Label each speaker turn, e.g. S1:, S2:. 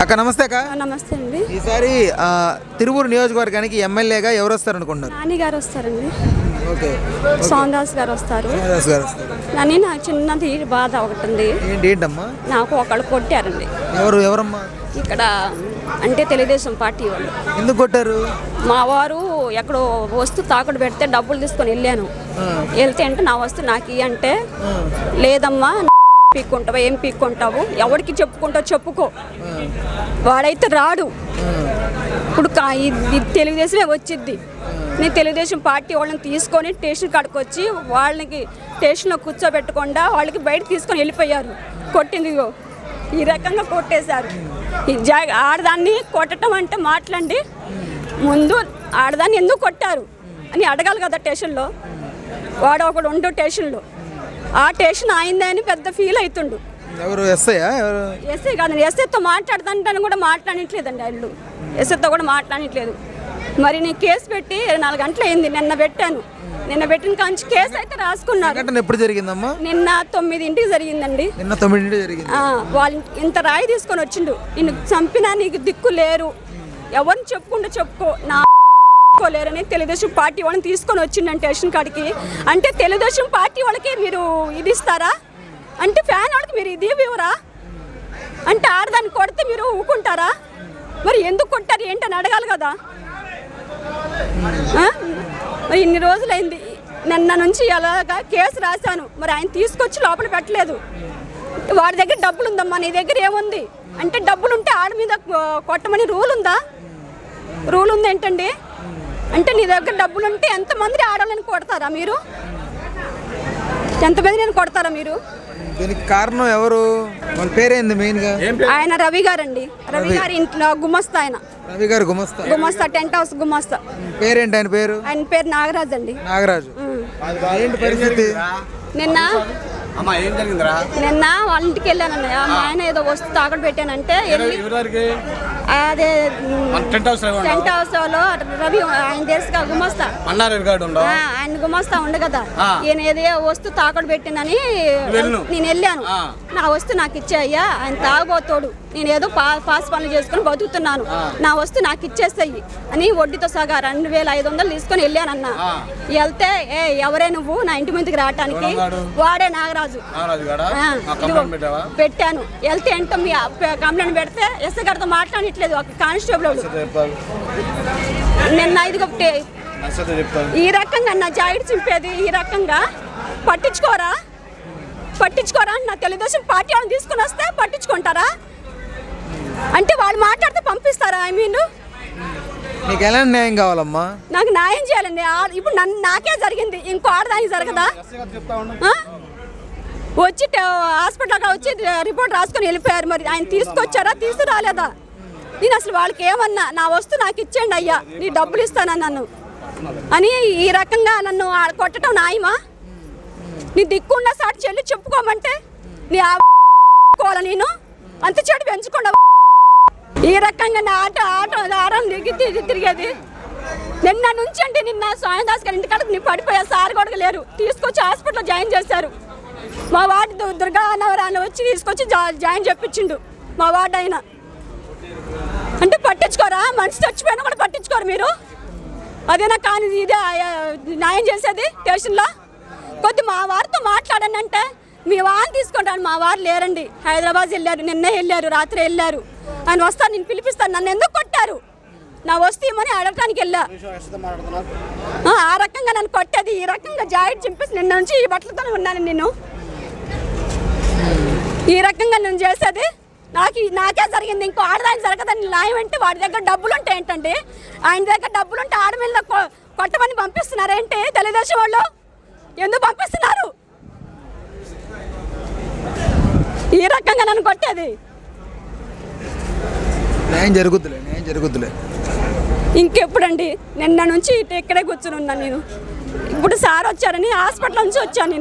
S1: అక్క నమస్తే అక్క.
S2: నమస్తే అండి.
S1: ఈసారి తిరువూరు నియోజకవర్గానికి ఎమ్మెల్యేగా ఎవరు వస్తారు అనుకుంటున్నారు?
S2: నాని గారు వస్తారండి.
S1: ఓకే.
S2: సోమదాస్ గారు వస్తారు. కానీ నాకు చిన్నది బాధ ఒకటి ఉంది.
S1: ఏంటమ్మా?
S2: నాకు ఒకళ్ళు కొట్టారండి.
S1: ఎవరమ్మా?
S2: ఇక్కడ అంటే తెలుగుదేశం పార్టీ వాళ్ళు.
S1: ఎందుకు కొట్టారు?
S2: మా వారు ఎక్కడో వస్తు తాకట్టు పెడితే డబ్బులు తీసుకొని వెళ్ళాను. వెళ్తే అంటే నా వస్తువు నాకు అంటే లేదమ్మా పీక్కుంటావా, ఏం పీక్కుంటావు, ఎవరికి చెప్పుకుంటావు చెప్పుకో, వాడైతే రాడు. ఇప్పుడు తెలుగుదేశమే వచ్చిద్ది. నేను తెలుగుదేశం పార్టీ వాళ్ళని తీసుకొని స్టేషన్ కాడికి వచ్చి వాళ్ళకి స్టేషన్లో కూర్చోబెట్టకుండా వాళ్ళకి బయట తీసుకొని వెళ్ళిపోయారు. కొట్టింది ఈ రకంగా కొట్టేశారు. ఆడదాన్ని కొట్టడం అంటే మాట్లాడి ముందు ఆడదాన్ని ఎందుకు కొట్టారు అని అడగాలి కదా స్టేషన్లో. వాడు ఒకడు ఉండు స్టేషన్లో, ఆ స్టేషన్ ఆయిందే అని పెద్ద ఫీల్ అవుతుండు.
S1: ఎవరు? ఎస్ఐ
S2: కాదు, ఎస్ఐతో మాట్లాడుతుంటాను కూడా మాట్లాడట్లేదండి. వాళ్ళు ఎస్ఐతో కూడా మాట్లాడట్లేదు. మరి నేను కేసు పెట్టి 4 గంటలు అయింది. నిన్న పెట్టిన కాంచి కేసు అయితే రాసుకున్నారు.
S1: ఎప్పుడు జరిగిందమ్మా?
S2: నిన్న 9ంటికి జరిగిందండి.
S1: నిన్న 9ంటికి జరిగింది.
S2: వాళ్ళు ఇంత రాయి తీసుకొని వచ్చిండు. నిన్ను చంపినా నీకు దిక్కు లేరు, ఎవరిని చెప్పుకుంటూ చెప్పుకో, నా లేరని తెలుగుదేశం పార్టీ వాళ్ళని తీసుకొని వచ్చిండండి స్టేషన్ కాడికి. అంటే తెలుగుదేశం పార్టీ వాళ్ళకి మీరు ఇది ఇస్తారా? అంటే ఫ్యాన్ వాళ్ళకి మీరు ఇది ఇవ్వరా? అంటే ఆడదాన్ని కొడితే మీరు ఊకుంటారా? మరి ఎందుకు కొట్టారు ఏంటని అడగాలి కదా. ఇన్ని రోజులైంది, నిన్న నుంచి అలాగా కేసు రాశాను. మరి ఆయన తీసుకొచ్చి లోపల పెట్టలేదు. వాడి దగ్గర డబ్బులు ఉందమ్మా, నీ దగ్గర ఏముంది అంటే డబ్బులు ఉంటే ఆడ మీద కొట్టమని రూల్ ఉందా? రూల్ ఉంది ఏంటండి? అంటే నీ దగ్గర డబ్బులు ఉంటే ఎంతమంది ఆడవాళ్ళని కొడతారా మీరు? ఎంతమంది నేను కొడతారా మీరు?
S1: దీనికి కారణం ఎవరు? వాళ్ళ పేరేంది మెయిన్ గా?
S2: ఆయన రవి గారండి. రవి గారి ఇంట్లో గుమస్తా. ఆయన
S1: రవి గారు గుమస్తా
S2: టెంట్ హౌస్ గుమస్తా.
S1: పేరేంటి ఆయన పేరు?
S2: ఆయన పేరు నాగరాజు అండి.
S1: నాగరాజు. ఏంటి పరిస్థితి?
S2: నిన్న వాళ్ళ ఇంటికి వెళ్ళానన్నయ్య. మా ఆయన ఏదో వస్తు తాకట్టు పెట్టానంటే అదే టెంట్ హౌస్ లో రవి ఆయన తెలుసుగా గుమస్తా, ఆయన గుమస్తా ఉండు కదా. ఈయన ఏదో వస్తు తాకట్టు పెట్టినని నేను వెళ్ళాను. నా వస్తు నాకు ఇచ్చాయ్యా, ఆయన తాగబోతాడు, నేను ఏదో పాస్ పనులు చేసుకుని బతుకుతున్నాను, నా వస్తు నాకు ఇచ్చేస్తాయి అని వడ్డీతో సగా 2500 తీసుకొని వెళ్ళానన్న. వెళ్తే ఎవరే నువ్వు నా ఇంటి ముందుకు రావటానికి? వాడే నాగరాజు. పెట్టాను. వెళ్తే ఏంటో మీ కంప్లైంట్ పెడితే ఎస్ఐ గారితో మాట్లాడట్లేదు ఒక కానిస్టేబుల్. నిన్న ఈ రకంగా నా జాయిడ్ చింపేది, ఈ రకంగా పట్టించుకోరా నా తెలుగుదేశం పార్టీ వాళ్ళని తీసుకుని వస్తే పట్టించుకుంటారా? అంటే వాళ్ళు మాట్లాడితే పంపిస్తారా? ఐ మీన్
S1: నీకు ఎలాంటి న్యాయం కావాలమ్మా?
S2: నాకు న్యాయం చేయాలండి. ఇప్పుడు నాకే జరిగింది, ఇంకో ఆడదానికి జరగదా? వచ్చి హాస్పిటల్గా వచ్చి రిపోర్ట్ రాసుకొని వెళ్ళిపోయారు. మరి ఆయన తీసుకొచ్చారా, తీసుకురాలేదా? నేను అసలు వాళ్ళకి ఏమన్నా నా వస్తువు నాకు ఇచ్చేయండి అయ్యా, నీ డబ్బులు ఇస్తాను నన్ను అని ఈ రకంగా నన్ను కొట్టడం న్యాయమా? నీ దిక్కున్న సాటి చెల్లి చెప్పుకోమంటే నీ ఆడుకోవాలా? నేను అంత చెడు పెంచకుండా ఈ రకంగా నా ఆటం తిరిగేది. నిన్న నుంచి అంటే నిన్న సోమదాస్ గారి ఇంటికాడ నీ పడిపోయా, సార్ కూడా లేరు, తీసుకొచ్చి హాస్పిటల్లో జాయిన్ చేశారు. మా వార్డు దుర్గా నవరాన్ని వచ్చి తీసుకొచ్చి జాయిన్ చెప్పించిండు మా వార్డు అయినా. అంటే పట్టించుకోరా? మనిషి చచ్చిపోయినా కూడా పట్టించుకోరు మీరు. అదేనా కానీ ఇదే న్యాయం చేసేది స్టేషన్లో? కొద్ది మా వారితో మాట్లాడండి అంటే మీ వారిని తీసుకుంటాను. మా వారు లేరండి, హైదరాబాద్ వెళ్ళారు, నిన్నే వెళ్ళారు, రాత్రి వెళ్ళారు. ఆయన వస్తాను, నేను పిలిపిస్తాను. నన్ను ఎందుకు కొట్టారు? నా వస్తేమని అడగటానికి వెళ్ళా. ఆ రకంగా నన్ను కొట్టేది, ఈ రకంగా జాకెట్ చింపేసి నిన్న నుంచి ఈ బట్టలతోనే ఉన్నాను నేను. ఈ రకంగా నేను చేసేది నాకే జరిగింది, ఇంకో ఆడదానికి జరగదని న్యాయం. అంటే వాడి దగ్గర డబ్బులు ఉంటాయి ఏంటండి? ఆయన దగ్గర డబ్బులు ఉంటే ఆడ మీద కొట్టమని పంపిస్తున్నారేంటి తెలుగుదేశం వాళ్ళు? ఎందుకు పంపిస్తున్నారు? ఈ రకంగా నన్ను కొట్టేది.
S1: న్యాయం జరుగుద్దులే.
S2: ఇంకెప్పుడండి? నిన్న నుంచి ఇక్కడే కూర్చుని ఉన్నాను నేను. ఇప్పుడు సార్ వచ్చారని హాస్పిటల్ నుంచి వచ్చాను.